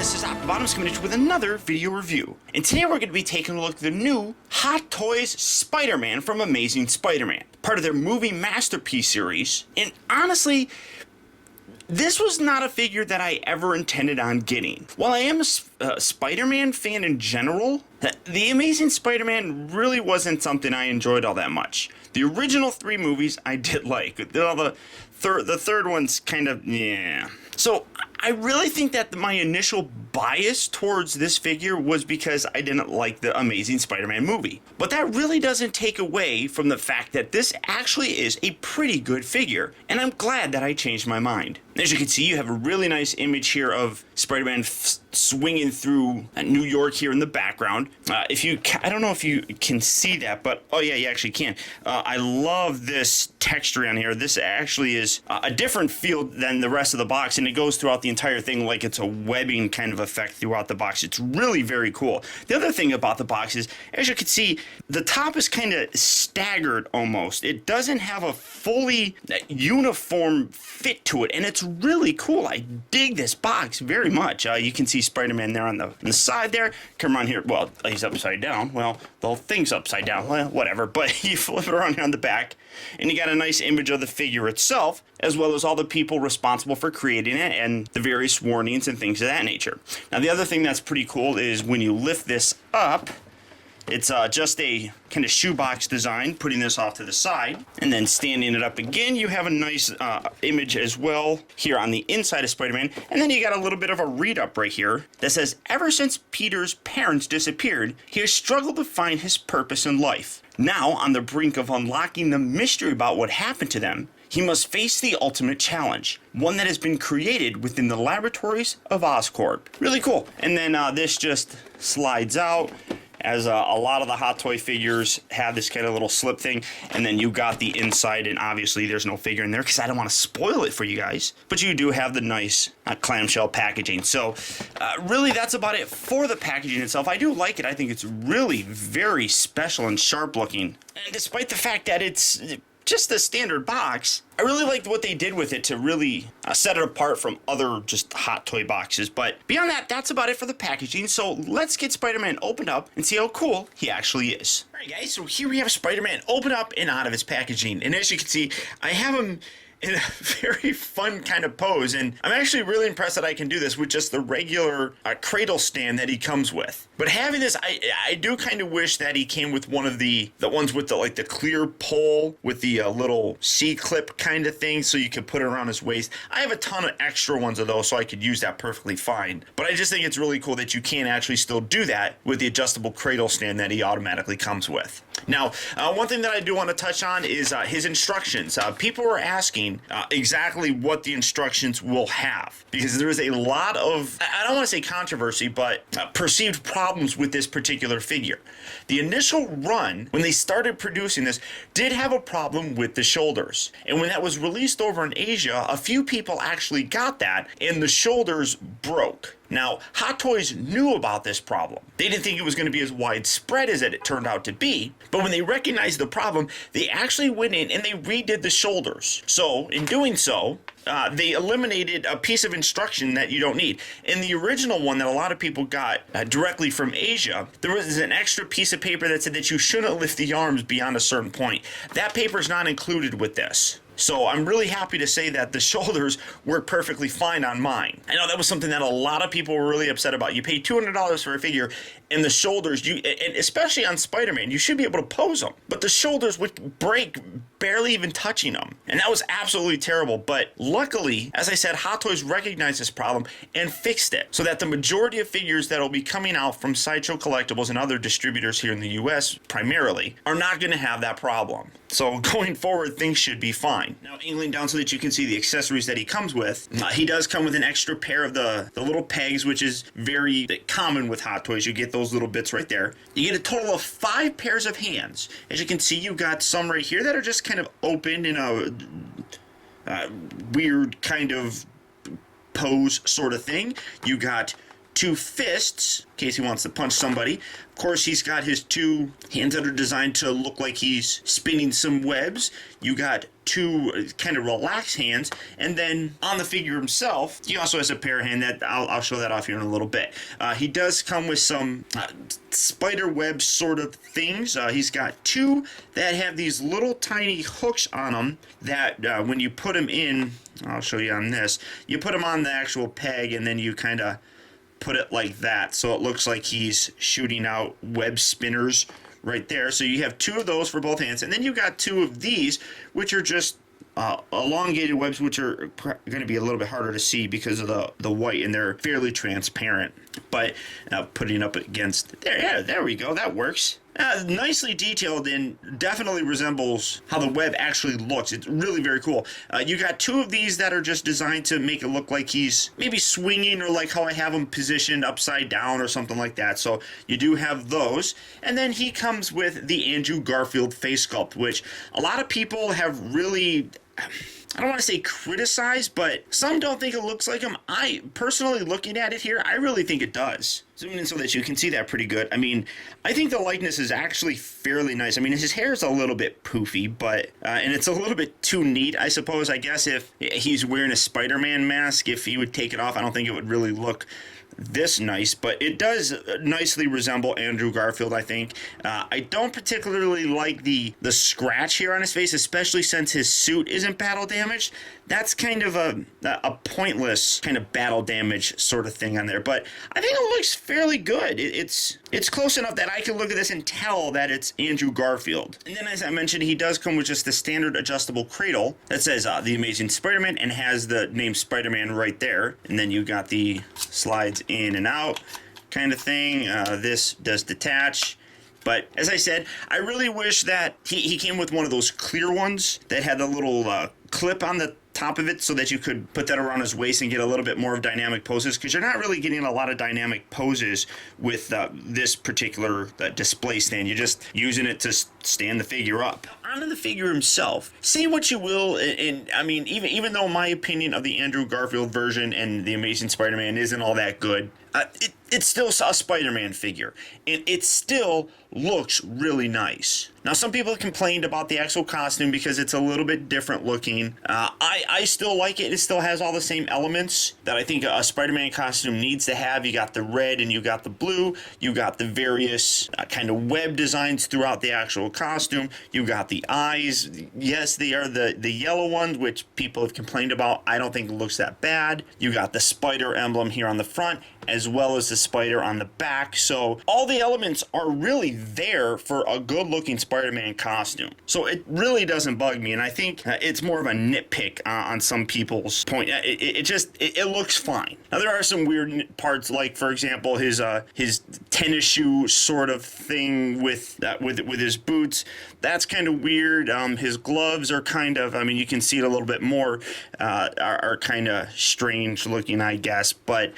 this is Optibotimus coming at you with another video review. And today we're going to be taking a look at the new Hot Toys Spider-Man from Amazing Spider-Man, part of their movie masterpiece series. And honestly, this was not a figure that I ever intended on getting. While I am a Spider-Man fan in general, the Amazing Spider-Man really wasn't something I enjoyed all that much. The original 3 movies I did like. The third one's kind of, yeah. So I really think that my initial bias towards this figure was because I didn't like the Amazing Spider-Man movie. But that really doesn't take away from the fact that this actually is a pretty good figure, and I'm glad that I changed my mind. As you can see, you have a really nice image here of Spider-Man swinging through New York here in the background. I don't know if you can see that, but oh yeah, you actually can. I love this texture on here. This actually is a different feel than the rest of the box, and it goes throughout the entire thing like it's a webbing kind of effect throughout the box. It's really very cool. The other thing about the box is, as you can see, the top is kind of staggered almost. It doesn't have a fully uniform fit to it, and it's really cool. I dig this box very much. You can see Spider-Man there on the side there. Come around here. Well, he's upside down. Well, the whole thing's upside down. Well, whatever. But you flip it around here on the back, and you got a nice image of the figure itself, as well as all the people responsible for creating it and the various warnings and things of that nature. Now, the other thing that's pretty cool is when you lift this up, it's just a kind of shoebox design, putting this off to the side, and then standing it up again, you have a nice image as well here on the inside of Spider-Man, and then you got a little bit of a read-up right here that says, ever since Peter's parents disappeared, he has struggled to find his purpose in life. Now, on the brink of unlocking the mystery about what happened to them, he must face the ultimate challenge, one that has been created within the laboratories of Oscorp. Really cool. And then this just slides out, as a lot of the Hot Toy figures have this kind of little slip thing, and then you got the inside, and obviously there's no figure in there because I don't want to spoil it for you guys, but you do have the nice clamshell packaging. So really that's about it for the packaging itself. I do like it. I think it's really very special and sharp looking, and despite the fact that it's just a standard box, I really liked what they did with it to really set it apart from other just Hot Toy boxes. But beyond that, that's about it for the packaging. So let's get Spider-Man opened up and see how cool he actually is. All right, guys, so here we have Spider-Man opened up and out of his packaging. And as you can see, I have him in a very fun kind of pose, and I'm actually really impressed that I can do this with just the regular cradle stand that he comes with. But having this, I do kind of wish that he came with one of the ones with the clear pole with the little C-clip kind of thing, so you could put it around his waist. I have a ton of extra ones of those, so I could use that perfectly fine. But I just think it's really cool that you can actually still do that with the adjustable cradle stand that he automatically comes with. Now, one thing that I do want to touch on is his instructions. People were asking exactly what the instructions will have, because there is a lot of, I don't want to say controversy, but perceived problems with this particular figure. The initial run, when they started producing this, did have a problem with the shoulders. And when that was released over in Asia, a few people actually got that, and the shoulders broke. Now, Hot Toys knew about this problem. They didn't think it was going to be as widespread as it turned out to be, but when they recognized the problem, they actually went in and they redid the shoulders. So, in doing so, they eliminated a piece of instruction that you don't need. In the original one that a lot of people got directly from Asia, there was an extra piece of paper that said that you shouldn't lift the arms beyond a certain point. That paper is not included with this. So I'm really happy to say that the shoulders work perfectly fine on mine. I know that was something that a lot of people were really upset about. You pay $200 for a figure, and the shoulders, and especially on Spider-Man, you should be able to pose them. But the shoulders would break barely even touching them. And that was absolutely terrible. But luckily, as I said, Hot Toys recognized this problem and fixed it, so that the majority of figures that will be coming out from Sideshow Collectibles and other distributors here in the US primarily are not going to have that problem. So going forward, things should be fine. Now, angling down so that you can see the accessories that he comes with, he does come with an extra pair of the little pegs, which is very common with Hot Toys. You get those little bits right there. You get a total of 5 pairs of hands. As you can see, you've got some right here that are just kind of open in a weird kind of pose sort of thing. You got 2 fists in case he wants to punch somebody. Of course, he's got his 2 hands that are designed to look like he's spinning some webs. You got 2 kind of relaxed hands, and then on the figure himself, he also has a pair of hands that I'll show that off here in a little bit. He does come with some spider web sort of things. He's got 2 that have these little tiny hooks on them that when you put them in, I'll show you on this, you put them on the actual peg and then you kind of put it like that, so it looks like he's shooting out web spinners right there. So you have 2 of those for both hands, and then you got 2 of these, which are just elongated webs, which are going to be a little bit harder to see because of the white, and they're fairly transparent. But putting up against there, yeah, there we go, that works. Nicely detailed and definitely resembles how the web actually looks. It's really very cool. You got 2 of these that are just designed to make it look like he's maybe swinging, or like how I have him positioned upside down or something like that. So you do have those. And then he comes with the Andrew Garfield face sculpt, which a lot of people have really, I don't want to say criticized, but some don't think it looks like him. I personally, looking at it here, I really think it does. Zoom in so that you can see that pretty good. I mean, I think the likeness is actually fairly nice. I mean, his hair is a little bit poofy, but and it's a little bit too neat, I suppose. I guess if he's wearing a Spider-Man mask, if he would take it off, I don't think it would really look this nice, but it does nicely resemble Andrew Garfield, I think. I don't particularly like the scratch here on his face, especially since his suit isn't battle damaged. That's kind of a pointless kind of battle damage sort of thing on there, but I think it looks fairly good. It's close enough that I can look at this and tell that it's Andrew Garfield. And then, as I mentioned, he does come with just the standard adjustable cradle that says The Amazing Spider-Man and has the name Spider-Man right there. And then you got the slides in and out kind of thing. This does detach. But as I said, I really wish that he came with one of those clear ones that had the little clip on the top of it so that you could put that around his waist and get a little bit more of dynamic poses, because you're not really getting a lot of dynamic poses with this particular display stand. You're just using it to stand the figure up. Onto the figure himself. Say what you will, and I mean, even though my opinion of the Andrew Garfield version and the Amazing Spider-Man isn't all that good, it's still a Spider-Man figure, and it still looks really nice. Now, some people have complained about the actual costume because it's a little bit different looking. I still like it. It still has all the same elements that I think a Spider-Man costume needs to have. You got the red and you got the blue. You got the various kind of web designs throughout the actual costume. You got the eyes. Yes, they are the yellow ones, which people have complained about. I don't think it looks that bad. You got the spider emblem here on the front, as well as the spider on the back. So all the elements are really there for a good looking Spider-Man costume. So it really doesn't bug me, and I think it's more of a nitpick on some people's point. It looks fine. Now there are some weird parts, like for example his tennis shoe sort of thing with his boots. That's kind of weird. His gloves are kind of, I mean, you can see it a little bit more, are kind of strange looking, I guess, but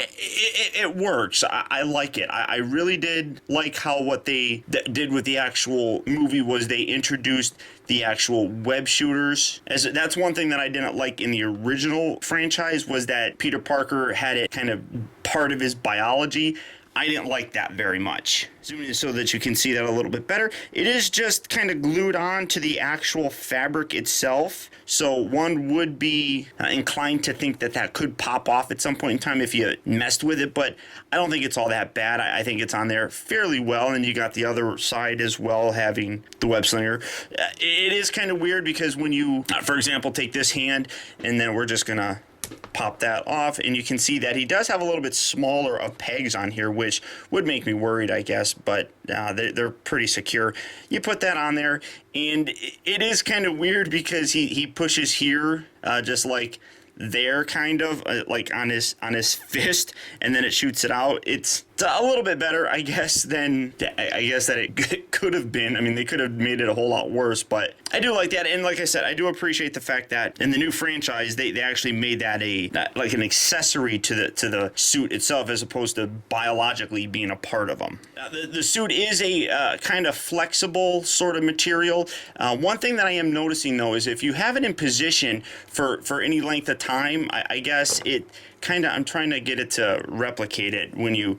it works. I like it. I really did like how what they did with the actual movie was they introduced the actual web shooters. That's one thing that I didn't like in the original franchise, was that Peter Parker had it kind of part of his biology. I didn't like that very much. Zoom in so that you can see that a little bit better. It is just kind of glued on to the actual fabric itself. So one would be inclined to think that could pop off at some point in time if you messed with it, but I don't think it's all that bad. I think it's on there fairly well, and you got the other side as well having the web slinger. It is kind of weird because when you, for example, take this hand, and then we're just gonna pop that off, and you can see that he does have a little bit smaller of pegs on here, which would make me worried, I guess, but they're pretty secure. You put that on there, and it is kind of weird because he pushes here just like there, kind of like on his fist, and then it shoots it out. It's a little bit better, I guess, than I guess that it could have been. I mean, they could have made it a whole lot worse, but I do like that. And like I said, I do appreciate the fact that in the new franchise they actually made that like an accessory to the suit itself, as opposed to biologically being a part of them. The suit is a kind of flexible sort of material. One thing that I am noticing though is if you have it in position for any length of time, I guess it I'm trying to get it to replicate it. When you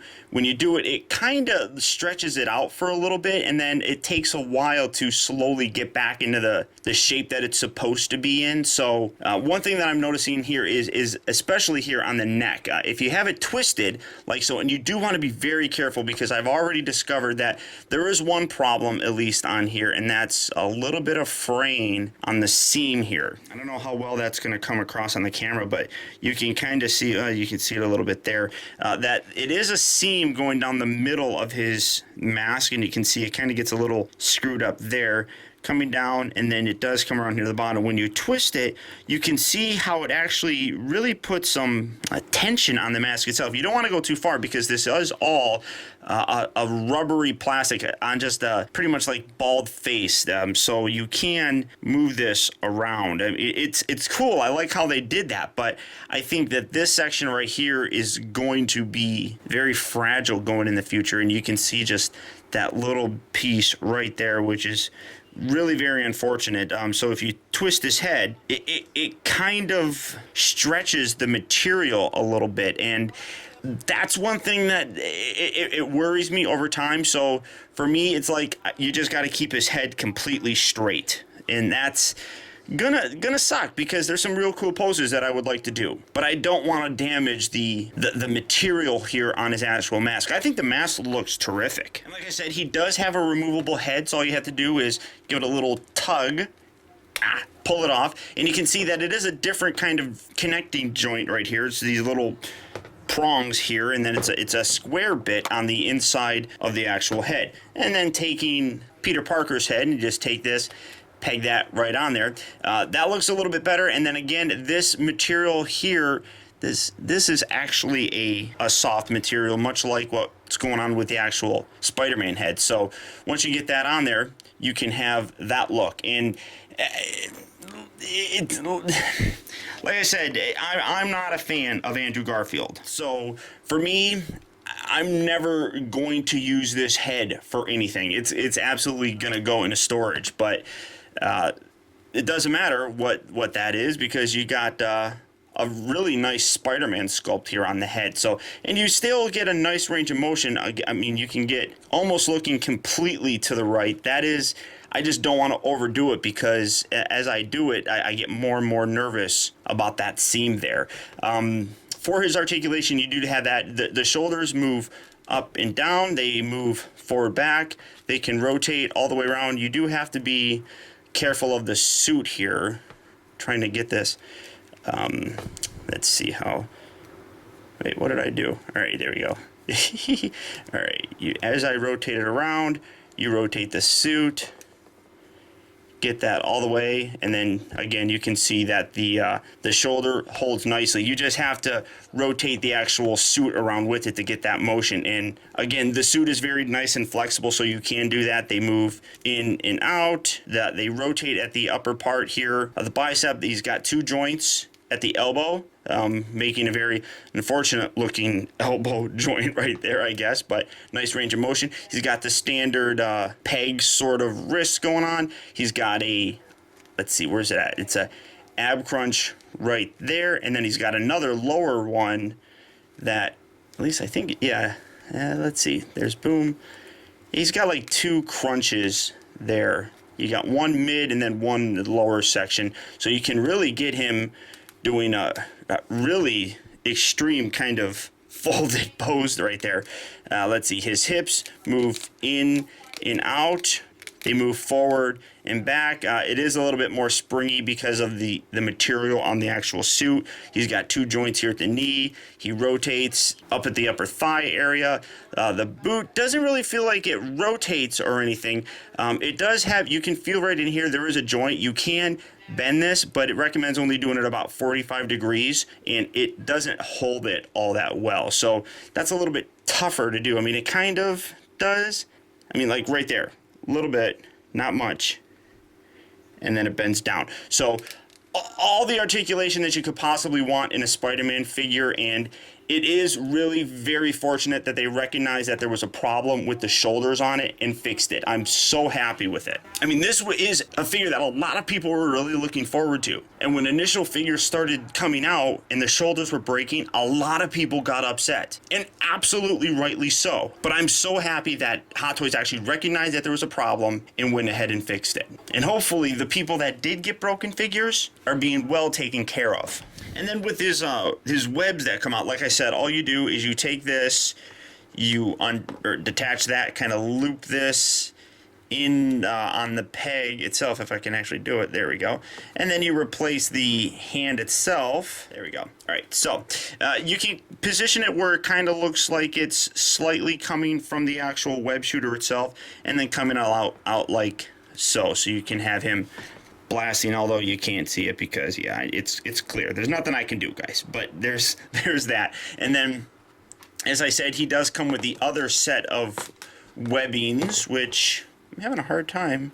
do it, it kind of stretches it out for a little bit, and then it takes a while to slowly get back into the shape that it's supposed to be in. So one thing that I'm noticing here is especially here on the neck, if you have it twisted like so, and you do want to be very careful, because I've already discovered that there is one problem, at least on here, and that's a little bit of fraying on the seam here. I don't know how well that's going to come across on the camera, but you can kind of see, you can see it a little bit there, that it is a seam going down the middle of his mask, and you can see it kind of gets a little screwed up there, coming down, and then it does come around here to the bottom. When you twist it, you can see how it actually really puts some tension on the mask itself. You don't want to go too far, because this is all a rubbery plastic on just a pretty much like bald face. So you can move this around. I mean, it's cool. I like how they did that, but I think that this section right here is going to be very fragile going in the future, and you can see just that little piece right there, which is really very unfortunate. So if you twist his head, it kind of stretches the material a little bit, and that's one thing that it worries me over time. So for me, it's like you just got to keep his head completely straight, and that's gonna suck, because there's some real cool poses that I would like to do, but I don't want to damage the material here on his actual mask. I think the mask looks terrific, and like I said, he does have a removable head, so all you have to do is give it a little tug, pull it off, and you can see that it is a different kind of connecting joint right here. It's these little prongs here, and then it's a square bit on the inside of the actual head. And then taking Peter Parker's head, and you just take this, peg that right on there. That looks a little bit better. And then again, this material here, this is actually a soft material, much like what's going on with the actual Spider-Man head. So once you get that on there, you can have that look. And like I said, I'm not a fan of Andrew Garfield. So for me, I'm never going to use this head for anything. It's absolutely going to go into storage, but it doesn't matter what that is, because you got a really nice Spider-Man sculpt here on the head. So, and you still get a nice range of motion. I mean, you can get almost looking completely to the right. That is, I just don't want to overdo it, because as I do it, I get more and more nervous about that seam there. For his articulation, you do have that. The shoulders move up and down. They move forward, back. They can rotate all the way around. You do have to be careful of the suit here. Trying to get this. Let's see how. Wait, what did I do? All right, there we go. All right, as I rotate it around, you rotate the suit. Get that all the way, and then again you can see that the shoulder holds nicely. You just have to rotate the actual suit around with it to get that motion. And again, the suit is very nice and flexible, so you can do that. They move in and out. That they rotate at the upper part here of the bicep. He's got two joints at the elbow, making a very unfortunate looking elbow joint right there, I guess, but nice range of motion. He's got the standard peg sort of wrist going on. He's got a, let's see, where's it at? It's a ab crunch right there, and then he's got another lower one that, at least I think, yeah, let's see, there's boom. He's got like two crunches there. You got one mid and then one lower section, so you can really get him doing a really extreme kind of folded pose right there. Let's see, his hips move in and out. They move forward and back. It is a little bit more springy because of the material on the actual suit. He's got two joints here at the knee. He rotates up at the upper thigh area. The boot doesn't really feel like it rotates or anything. It does have, you can feel right in here, there is a joint. You can bend this, but it recommends only doing it about 45 degrees, and it doesn't hold it all that well. So that's a little bit tougher to do. I mean, it kind of does. I mean, like right there, a little bit, not much, and then it bends down. So all the articulation that you could possibly want in a Spider-Man figure, and it is really very fortunate that they recognized that there was a problem with the shoulders on it and fixed it. I'm so happy with it. I mean, this is a figure that a lot of people were really looking forward to. And when initial figures started coming out and the shoulders were breaking, a lot of people got upset. And absolutely rightly so. But I'm so happy that Hot Toys actually recognized that there was a problem and went ahead and fixed it. And hopefully the people that did get broken figures are being well taken care of. And then with his webs that come out, like I said, all you do is you take this, you detach that, kind of loop this in on the peg itself, if I can actually do it. There we go. And then you replace the hand itself. There we go. All right, so you can position it where it kind of looks like it's slightly coming from the actual web shooter itself, and then coming out like so. So you can have him blasting, although you can't see it because, yeah, it's clear. There's nothing I can do, guys, but there's that. And then, as I said, he does come with the other set of webbings, which I'm having a hard time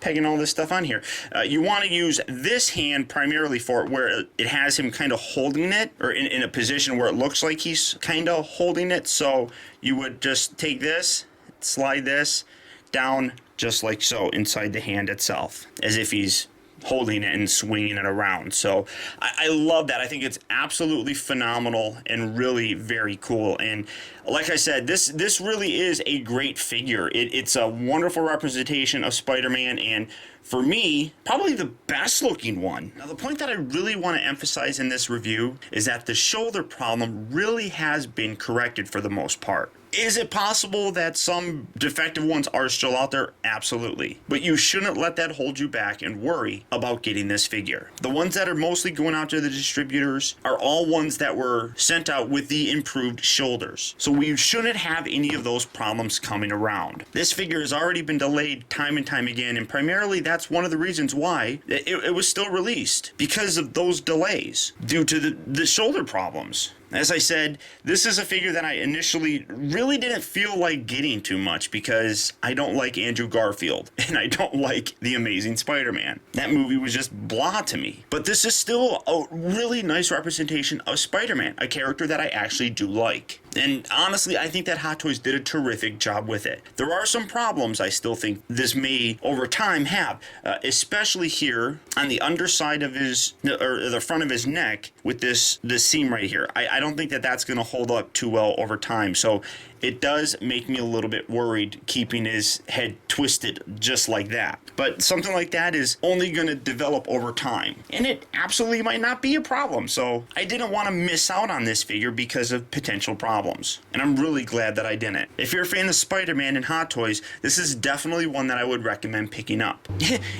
pegging all this stuff on here. You want to use this hand primarily for it, where it has him kind of holding it, or in a position where it looks like he's kind of holding it. So you would just take this, slide this down just like so inside the hand itself, as if he's holding it and swinging it around. So I love that. I think it's absolutely phenomenal and really very cool. And like I said, this really is a great figure. It's a wonderful representation of Spider-Man, and for me, probably the best looking one. Now, the point that I really want to emphasize in this review is that the shoulder problem really has been corrected for the most part. Is it possible that some defective ones are still out there? Absolutely. But you shouldn't let that hold you back and worry about getting this figure. The ones that are mostly going out to the distributors are all ones that were sent out with the improved shoulders. So we shouldn't have any of those problems coming around. This figure has already been delayed time and time again, and primarily that's one of the reasons why it was still released, because of those delays due to the shoulder problems. As I said, this is a figure that I initially really didn't feel like getting too much, because I don't like Andrew Garfield and I don't like The Amazing Spider-Man. That movie was just blah to me. But this is still a really nice representation of Spider-Man, a character that I actually do like. And honestly, I think that Hot Toys did a terrific job with it. There are some problems I still think this may, over time, have, especially here on the underside of his, or the front of his neck, with this seam right here. I don't think that that's going to hold up too well over time. So it does make me a little bit worried keeping his head twisted just like that. But something like that is only going to develop over time, and it absolutely might not be a problem. So I didn't want to miss out on this figure because of potential problems, and I'm really glad that I didn't. If you're a fan of Spider-Man and Hot Toys, this is definitely one that I would recommend picking up.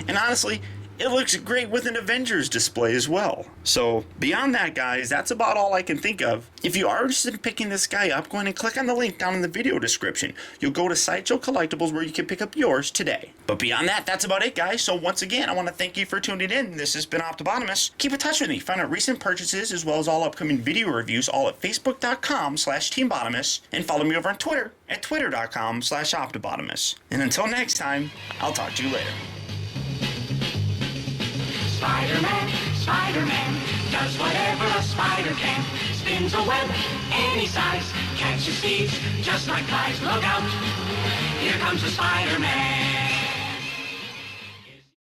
And honestly, it looks great with an Avengers display as well. So beyond that, guys, that's about all I can think of. If you are interested in picking this guy up, go ahead and click on the link down in the video description. You'll go to Sideshow Collectibles, where you can pick up yours today. But beyond that, that's about it, guys. So once again, I want to thank you for tuning in. This has been Optibotimus. Keep in touch with me. Find out recent purchases as well as all upcoming video reviews, all at facebook.com/teambotimus, and follow me over on Twitter at twitter.com/Optibotimus. And until next time, I'll talk to you later. Spider-Man, Spider-Man, does whatever a spider can. Spins a web any size, catches thieves just like flies. Look out, here comes the Spider-Man.